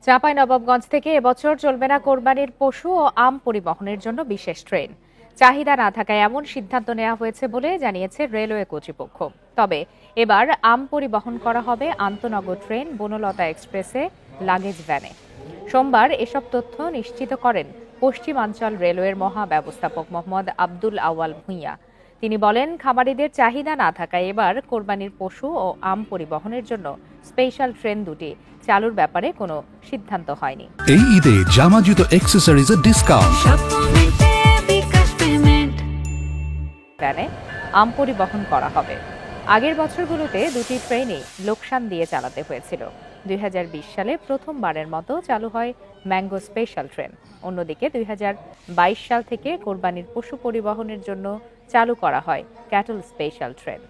চাঁপাইনবাবগঞ্জ থেকে এবছর চলবে না কোরবানির পশু ও আম পরিবহনের জন্য বিশেষ ট্রেন। চাহিদা না থাকায় এমন সিদ্ধান্ত নেওয়া হয়েছে বলে জানিয়েছে রেলওয়ে কর্তৃপক্ষ। তবে এবার আম পরিবহন করা হবে আন্তনগর ট্রেন বনলতা এক্সপ্রেসে, লাগেজ ভ্যানে। সোমবার এসব তথ্য নিশ্চিত করেন পশ্চিমাঞ্চল রেলওয়ের মহাব্যবস্থাপক মোহাম্মদ আব্দুল আওয়াল ভূঁইয়া। তিনি বলেন, খামারিদের চাহিদা না থাকায় এবার কোরবানির পশু ও আম পরিবহনের জন্য স্পেশাল ট্রেন দুটি চালুর ব্যাপারে কোনো সিদ্ধান্ত হয়নি। এই ঈদে জামা জুতো অ্যাক্সেসরিজের ডিসকাউন্ট। ভ্যানে আম পরিবহন করা হবে। আগের বছরগুলোতে দুটি ট্রেনই লোকসান দিয়ে চালাতে হয়েছিল। 2020 সালে প্রথমবারের মতো চালু হয় ম্যাঙ্গো স্পেশাল ট্রেন। অন্যদিকে 2022 সাল থেকে কোরবানির পশু পরিবহনের জন্য চালু করা হয় ক্যাটল স্পেশাল ট্রেন।